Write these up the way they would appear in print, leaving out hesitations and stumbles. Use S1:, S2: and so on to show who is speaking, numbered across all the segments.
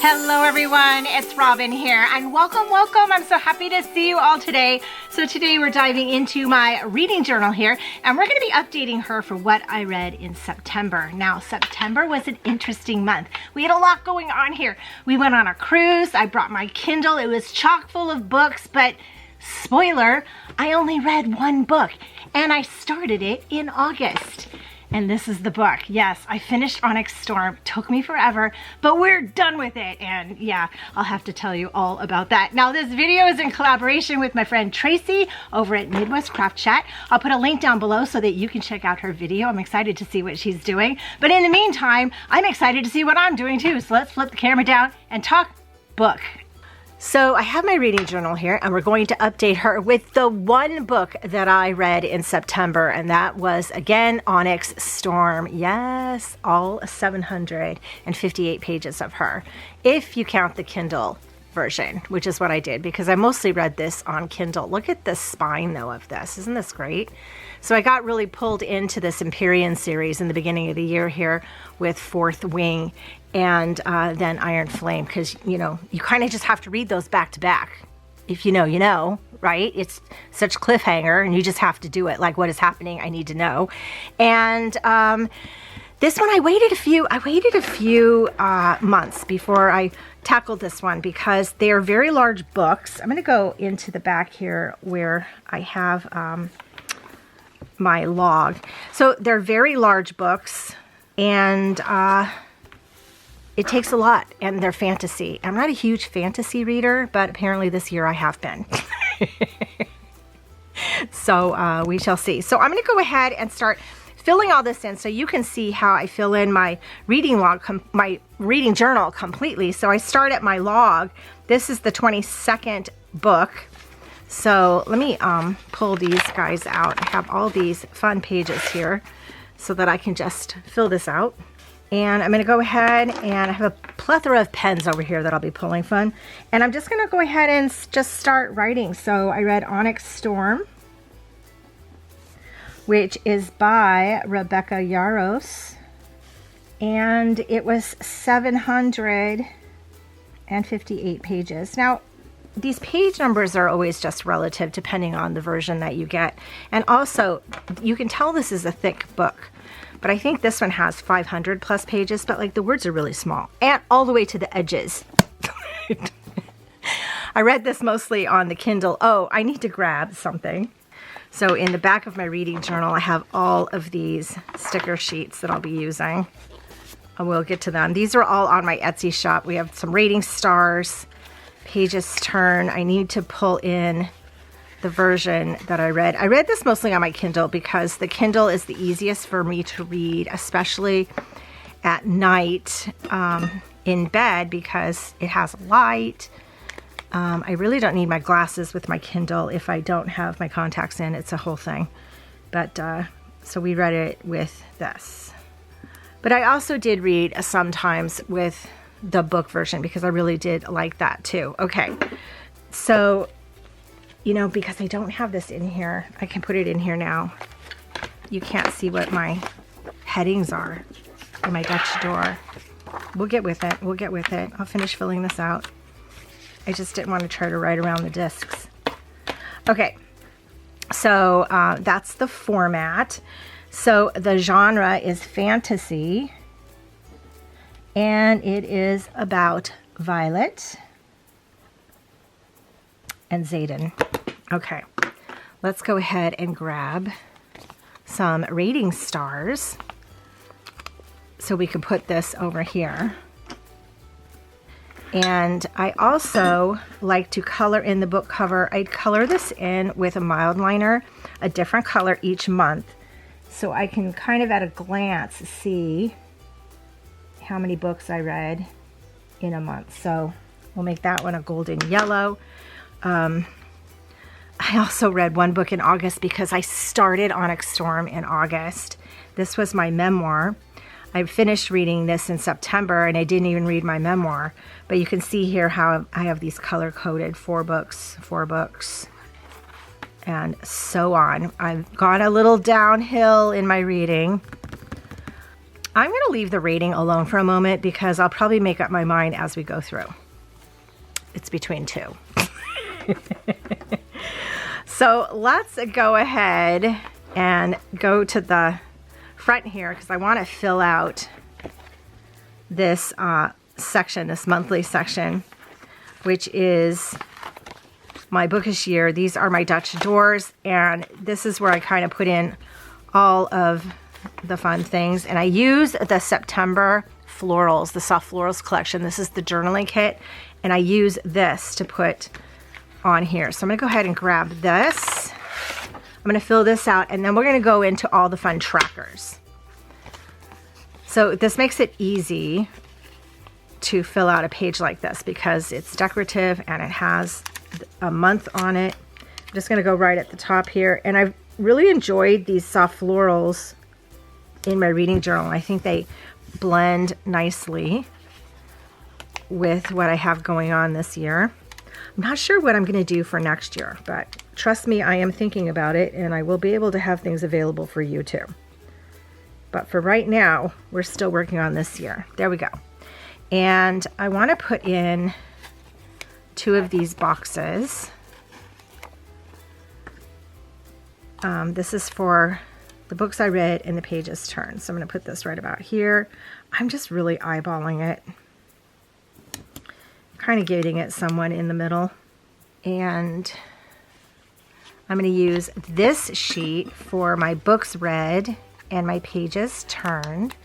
S1: Hello everyone, it's Robin here and welcome, welcome. I'm so happy to see you all today. So today we're diving into my reading journal here and we're going to be updating her for what I read in September. Now, September was an interesting month. We had a lot going on here. We went on a cruise. I brought my Kindle. It was chock full of books, but spoiler, I only read one book and I started it in August. And this is the book. Yes, I finished Onyx Storm. Took me forever, but we're done with it. And yeah, I'll have to tell you all about that. Now, this video is in collaboration with my friend Tracie over at Midwest Craft Chat. I'll put a link down below so that you can check out her video. I'm excited to see what she's doing. But in the meantime, I'm excited to see what I'm doing too. So let's flip the camera down and talk book. So I have my reading journal here and we're going to update her with the one book that I read in September, and that was again Onyx Storm. Yes, all 758 pages of her, if you count the Kindle version, which is what I did because I mostly read this on Kindle. Look at the spine though of this. Isn't this great? So I got really pulled into this Empyrean series in the beginning of the year here with Fourth Wing and then Iron Flame, because you know, you kind of just have to read those back to back. If you know, you know, right? It's such cliffhanger and you just have to do it. Like, what is happening? I need to know. And this one, I waited a few months before I tackled this one because they are very large books. I'm going to go into the back here where I have my log. So they're very large books and it takes a lot, and they're fantasy. I'm not a huge fantasy reader, but apparently this year I have been. So we shall see. So I'm going to go ahead and start filling all this in so you can see how I fill in my reading log, my reading journal completely. So I start at my log. This is the 22nd book. So let me pull these guys out. I have all these fun pages here so that I can just fill this out. And I'm going to go ahead and I have a plethora of pens over here that I'll be pulling from. And I'm just going to go ahead and just start writing. So I read Onyx Storm, which is by Rebecca Yarros. And it was 758 pages. Now, these page numbers are always just relative depending on the version that you get. And also, you can tell this is a thick book. But I think this one has 500 plus pages, but like the words are really small and all the way to the edges. I read this mostly on the Kindle. Oh, I need to grab something. So in the back of my reading journal, I have all of these sticker sheets that I'll be using. I will get to them. These are all on my Etsy shop. We have some rating stars, pages turn. I need to pull in the version that I read. I read this mostly on my Kindle because the Kindle is the easiest for me to read, especially at night in bed because it has light. I really don't need my glasses with my Kindle if I don't have my contacts in. It's a whole thing. But so we read it with this. But I also did read sometimes with the book version because I really did like that too. Okay, so you know, because I don't have this in here, I can put it in here now. You can't see what my headings are in my Dutch door. We'll get with it. We'll get with it. I'll finish filling this out. I just didn't want to try to write around the discs. Okay, so that's the format. So the genre is fantasy, and it is about Violet and Xaden. Okay, let's go ahead and grab some rating stars so we can put this over here. And I also like to color in the book cover. I'd color this in with a mild liner, a different color each month, so I can kind of at a glance see how many books I read in a month. So we'll make that one a golden yellow. I also read one book in August because I started Onyx Storm in August. This was my memoir. I finished reading this in September and I didn't even read my memoir. But you can see here how I have these color-coded 4 books, and so on. I've gone a little downhill in my reading. I'm going to leave the rating alone for a moment because I'll probably make up my mind as we go through. It's between two. So let's go ahead and go to the front here because I want to fill out this section, this monthly section, which is my bookish year. These are my Dutch doors, and this is where I kind of put in all of the fun things. And I use the September florals, the soft florals collection. This is the journaling kit, and I use this to put on here. So I'm gonna go ahead and grab this. I'm gonna fill this out, and then we're gonna go into all the fun trackers. So this makes it easy to fill out a page like this because it's decorative and it has a month on it. I'm just gonna go right at the top here, and I've really enjoyed these soft florals in my reading journal. I think they blend nicely with what I have going on this year. I'm not sure what I'm going to do for next year, but trust me, I am thinking about it, and I will be able to have things available for you too. But for right now, we're still working on this year. There we go. And I want to put in 2 of these boxes. This is for the books I read and the pages turned. So I'm going to put this right about here. I'm just really eyeballing it. Kind of giving it someone in the middle. And I'm going to use this sheet for my books read and my pages turned.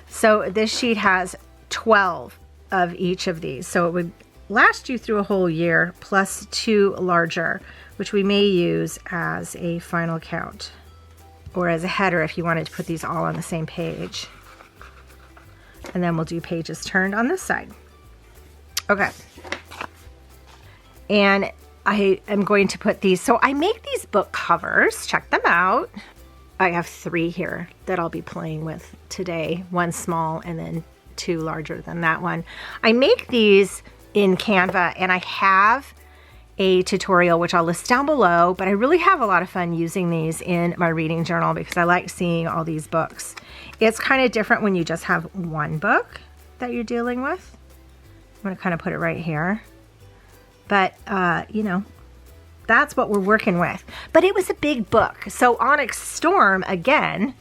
S1: So this sheet has 12 of each of these. So it would last you through a whole year, plus 2 larger, which we may use as a final count or as a header if you wanted to put these all on the same page. And then we'll do pages turned on this side. Okay. And I am going to put these, so I make these book covers, check them out. I have 3 here that I'll be playing with today, 1 small and then 2 larger than that one. I make these in Canva, and I have a tutorial which I'll list down below, but I really have a lot of fun using these in my reading journal because I like seeing all these books. It's kind of different when you just have 1 book that you're dealing with. I'm going to kind of put it right here. But, you know, that's what we're working with. But it was a big book. So Onyx Storm, again,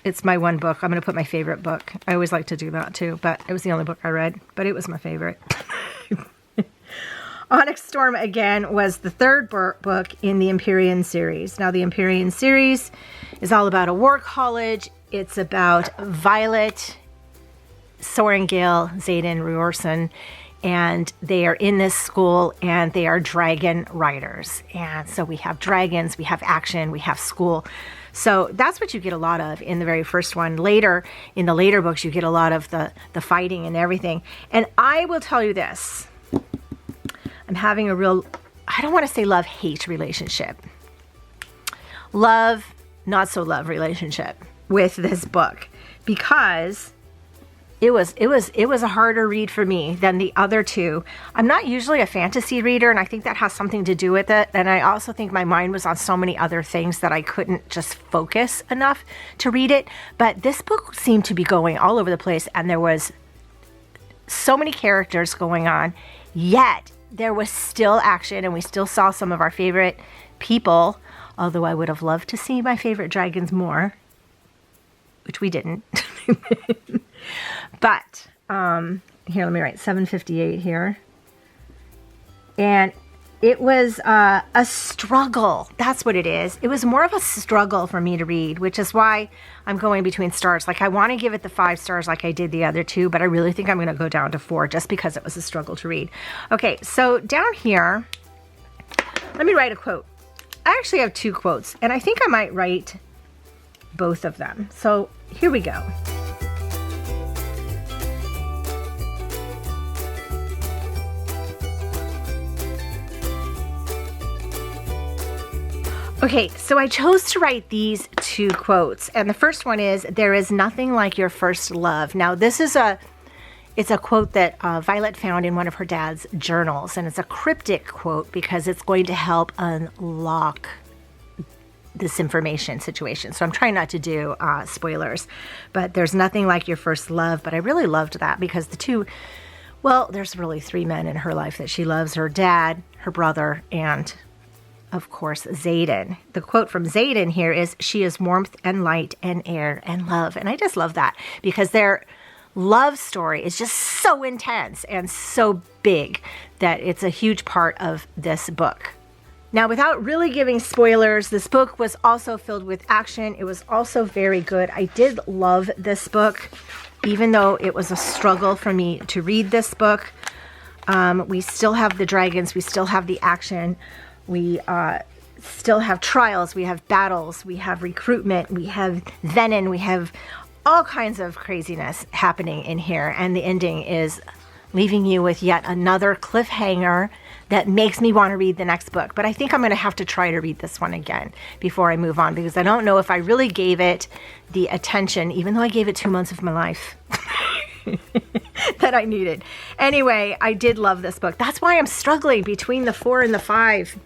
S1: it's my 1 book. I'm going to put my favorite book. I always like to do that too, but it was the only book I read, but it was my favorite. Onyx Storm, again, was the 3rd book in the Empyrean series. Now, the Empyrean series is all about a war college. It's about Violet, Sorengale, Xaden, Riorson, and they are in this school, and they are dragon riders. And so we have dragons, we have action, we have school. So that's what you get a lot of in the very first one. Later, in the later books, you get a lot of the fighting and everything. And I will tell you this. I'm having a real, I don't want to say love-hate relationship. Love, not so love relationship with this book, because it was a harder read for me than the other 2. I'm not usually a fantasy reader, and I think that has something to do with it. And I also think my mind was on so many other things that I couldn't just focus enough to read it. But this book seemed to be going all over the place, and there was so many characters going on, yet there was still action, and we still saw some of our favorite people, although I would have loved to see my favorite dragons more, which we didn't. But here, let me write 758 here. And it was a struggle. That's what it is. It was more of a struggle for me to read, which is why I'm going between stars. Like, I want to give it the 5 stars like I did the other 2, but I really think I'm going to go down to 4 just because it was a struggle to read. Okay, so down here, let me write a quote. I actually have 2 quotes, and I think I might write both of them. So here we go. Okay, so I chose to write these 2 quotes, and the first one is, "There is nothing like your first love." Now, this is it's a quote that Violet found in one of her dad's journals, and it's a cryptic quote because it's going to help unlock this information situation. So I'm trying not to do spoilers, but there's nothing like your first love. But I really loved that because the two, well, there's really three men in her life that she loves: her dad, her brother, and of course, Xaden. The quote from Xaden here is, "She is warmth and light and air and love." And I just love that because their love story is just so intense and so big that it's a huge part of this book. Now, without really giving spoilers, this book was also filled with action. It was also very good. I did love this book, even though it was a struggle for me to read this book. We still have the dragons. We still have the action. We still have trials. We have battles. We have recruitment. We have venom. We have all kinds of craziness happening in here. And the ending is leaving you with yet another cliffhanger that makes me want to read the next book. But I think I'm going to have to try to read this one again before I move on, because I don't know if I really gave it the attention, even though I gave it 2 months of my life, that I needed. Anyway, I did love this book. That's why I'm struggling between the 4 and the 5.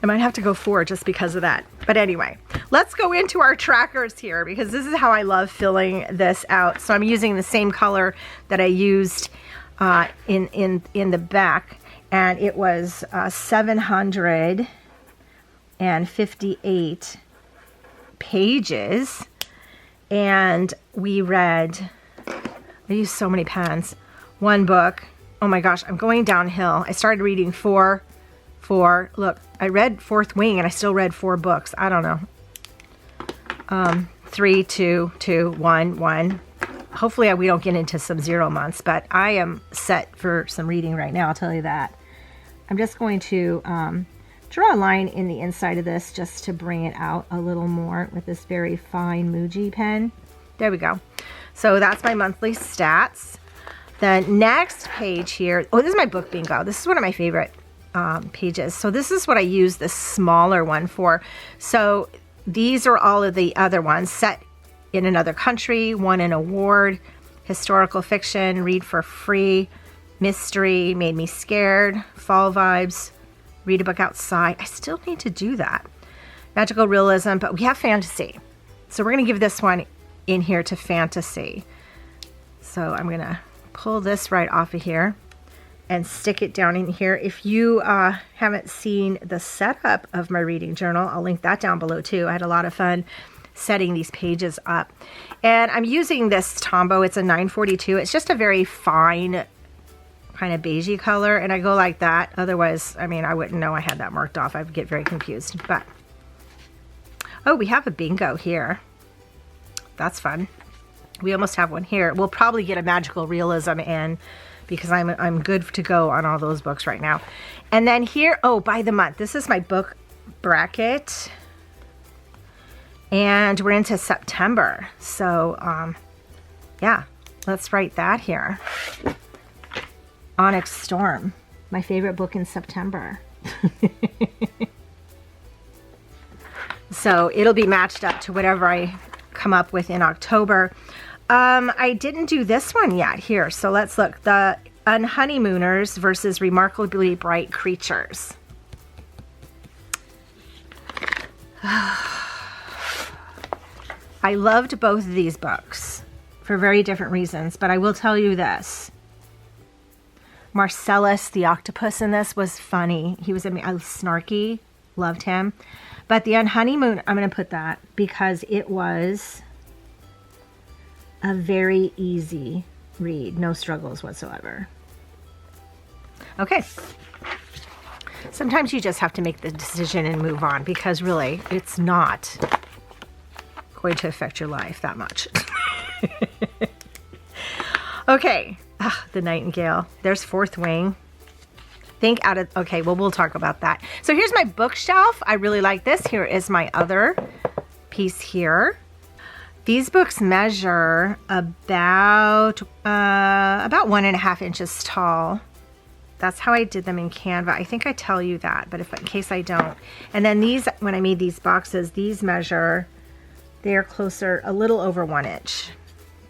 S1: I might have to go 4 just because of that. But anyway, let's go into our trackers here, because this is how I love filling this out. So I'm using the same color that I used in the back, and it was 758 pages, and we read, I used so many pens, one book. Oh my gosh, I'm going downhill. I started reading 4. Look, I read Fourth Wing and I still read 4 books. I don't know. 3, 2, 2, 1, 1. Hopefully we don't get into some 0 months, but I am set for some reading right now, I'll tell you that. I'm just going to draw a line in the inside of this just to bring it out a little more with this very fine Muji pen. There we go. So that's my monthly stats. The next page here, oh, this is my book bingo. This is one of my favorite pages. So this is what I use the smaller one for. So these are all of the other ones: set in another country, won an award, historical fiction, read for free, mystery, made me scared, fall vibes, read a book outside. I still need to do that. Magical realism, but we have fantasy. So we're going to give this one in here to fantasy. So I'm going to pull this right off of here and stick it down in here. If you haven't seen the setup of my reading journal, I'll link that down below too. I had a lot of fun setting these pages up. And I'm using this Tombow. It's a 942. It's just a very fine kind of beigey color, and I go like that. Otherwise, I mean, I wouldn't know I had that marked off. I would get very confused. But oh, we have a bingo here. That's fun. We almost have one here. We'll probably get a magical realism in, because I'm good to go on all those books right now. And then here, oh, by the month. This is my book bracket. And we're into September. So, yeah, let's write that here. Onyx Storm, my favorite book in September. So it'll be matched up to whatever I come up with in October. I didn't do this one yet here. So let's look. The Unhoneymooners versus Remarkably Bright Creatures. I loved both of these books for very different reasons, but I will tell you this. Marcellus, the octopus in this, was funny. He was snarky. Loved him. But the Unhoneymoon, I'm going to put that because it was a very easy read. No struggles whatsoever. Okay. Sometimes you just have to make the decision and move on, because really, it's not going to affect your life that much. Okay. The Nightingale. There's Fourth Wing. Think out of, okay, well, we'll talk about that. So here's my bookshelf. I really like this. Here is my other piece here. These books measure about 1.5 inches tall. That's how I did them in Canva. I think I tell you that, but in case I don't. And then these, when I made these boxes, these measure, they're closer, a little over 1 inch.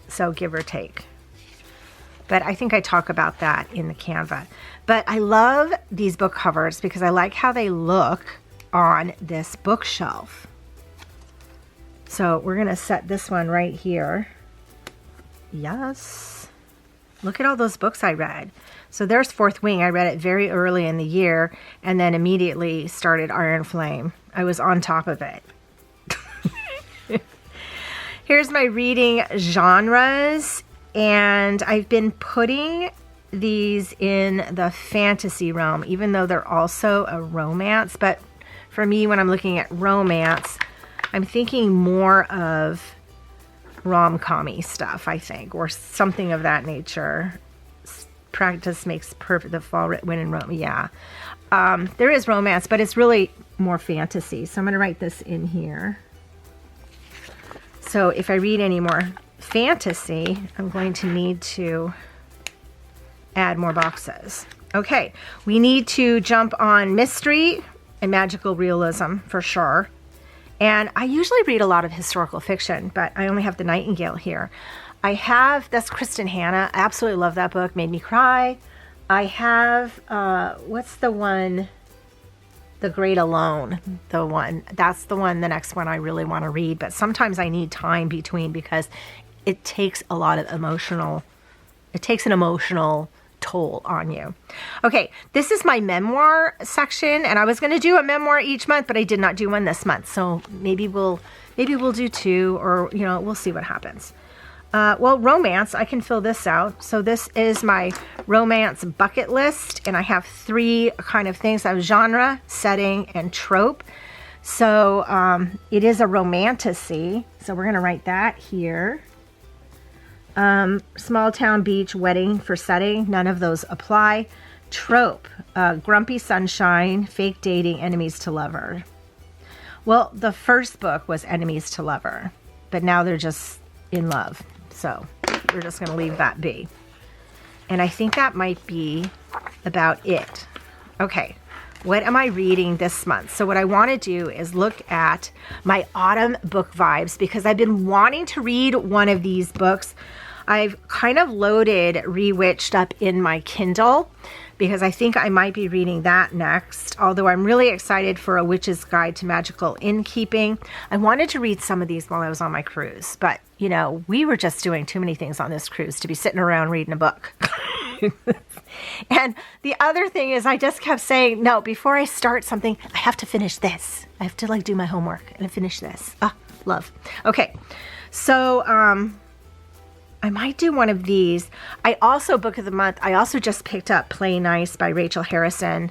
S1: So give or take. But I think I talk about that in the Canva. But I love these book covers because I like how they look on this bookshelf. So we're gonna set this one right here. Yes. Look at all those books I read. So there's Fourth Wing. I read it very early in the year and then immediately started Iron Flame. I was on top of it. Here's my reading genres, and I've been putting these in the fantasy realm, even though they're also a romance. But for me, when I'm looking at romance, I'm thinking more of rom-com-y stuff, I think, or something of that nature. Practice makes perfect. The fall wind and romance. Yeah, there is romance, but it's really more fantasy. So I'm going to write this in here. So if I read any more fantasy, I'm going to need to add more boxes. Okay, we need to jump on mystery and magical realism for sure. And I usually read a lot of historical fiction, but I only have The Nightingale here. I have, that's Kristen Hanna. I absolutely love that book, made me cry. I have, what's the one? The Great Alone, the one. That's the one, the next one I really want to read. But sometimes I need time between because it takes a lot of it takes an emotional toll on you. Okay, this is my memoir section, and I was going to do a memoir each month, but I did not do one this month. So maybe we'll do two, or we'll see what happens. Well, romance, I can fill this out. So this is my romance bucket list, and I have 3 kind of things. I have genre, setting, and trope. So it is a romantasy. So we're going to write that here. Small town beach wedding for setting. None of those apply. Trope, grumpy sunshine, fake dating, enemies to lover. Well, the first book was enemies to lover, but now they're just in love. So we're just going to leave that be. And I think that might be about it. Okay, what am I reading this month? So what I want to do is look at my autumn book vibes, because I've been wanting to read one of these books. I've kind of loaded Rewitched up in my Kindle because I think I might be reading that next, although I'm really excited for A Witch's Guide to Magical Innkeeping. I wanted to read some of these while I was on my cruise, but we were just doing too many things on this cruise to be sitting around reading a book. And the other thing is I just kept saying, no, before I start something, I have to finish this. I have to do my homework and finish this. Ah, love. Okay. So, I might do one of these. I also, book of the month, I also just picked up Play Nice by Rachel Harrison.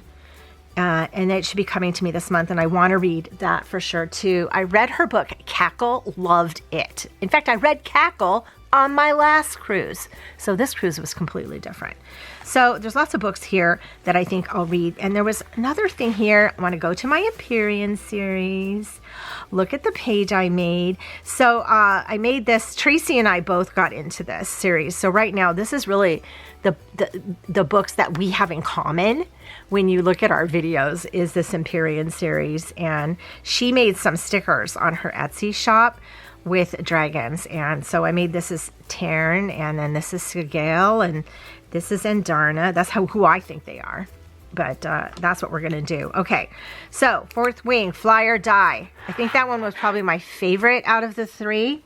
S1: And it should be coming to me this month, and I want to read that for sure too. I read her book, Cackle, loved it. In fact, I read Cackle on my last cruise. So this cruise was completely different. So there's lots of books here that I think I'll read. And there was another thing here. I want to go to my Empyrean series. Look at the page I made. So I made this. Tracie and I both got into this series. So right now, this is really the books that we have in common when you look at our videos, is this Empyrean series. And she made some stickers on her Etsy shop with dragons. And so I made this as Tarn, and then this is Sigale, and this is Andarna. That's who I think they are. But that's what we're going to do. Okay, so Fourth Wing, Fly or Die. I think that one was probably my favorite out of the 3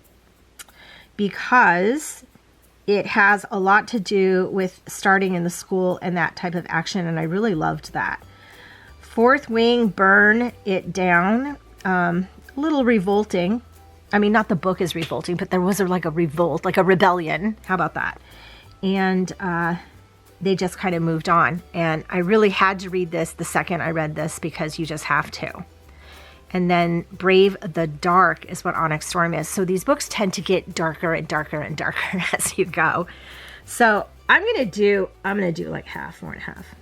S1: because it has a lot to do with starting in the school and that type of action, and I really loved that. Fourth Wing, Burn It Down. A little revolting. I mean, not the book is revolting, but there was like a revolt, like a rebellion. How about that? And they just kind of moved on. And I really had to read this the second I read this because you just have to. And then Brave the Dark is what Onyx Storm is. So these books tend to get darker and darker and darker as you go. So I'm gonna do like half, more than half,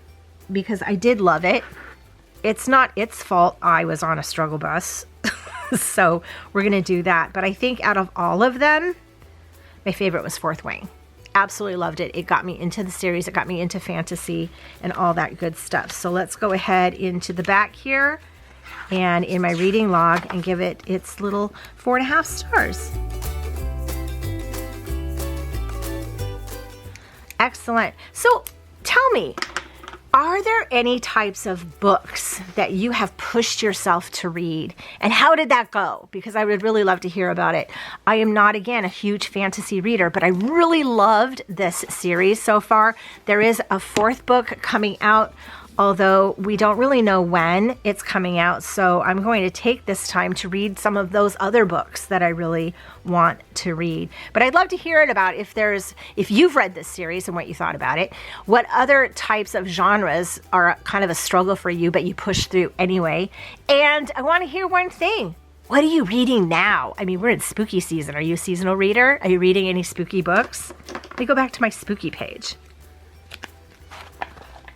S1: because I did love it. It's not its fault I was on a struggle bus. So we're gonna do that. But I think out of all of them, my favorite was Fourth Wing. Absolutely loved it. It got me into the series. It got me into fantasy and all that good stuff. So let's go ahead into the back here and in my reading log and give it its little 4.5 stars. Excellent. So tell me, Are there any types of books that you have pushed yourself to read? And how did that go? Because I would really love to hear about it. I am not, again, a huge fantasy reader, but I really loved this series so far. There is a 4th book coming out, although we don't really know when it's coming out. So I'm going to take this time to read some of those other books that I really want to read. But I'd love to hear it about if you've read this series and what you thought about it. What other types of genres are kind of a struggle for you, but you push through anyway. And I want to hear one thing. What are you reading now? I mean, we're in spooky season. Are you a seasonal reader? Are you reading any spooky books? Let me go back to my spooky page.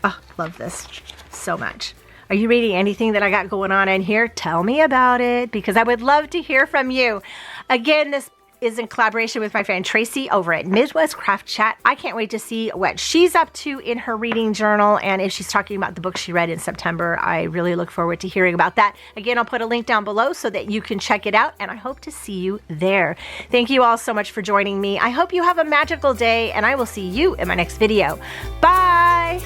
S1: Oh, love this so much. Are you reading anything that I got going on in here? Tell me about it, because I would love to hear from you. Again, this is in collaboration with my friend Tracie over at Midwest Craft Chat. I can't wait to see what she's up to in her reading journal, and if she's talking about the book she read in September. I really look forward to hearing about that. Again, I'll put a link down below so that you can check it out, and I hope to see you there. Thank you all so much for joining me. I hope you have a magical day, and I will see you in my next video. Bye!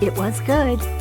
S1: It was good.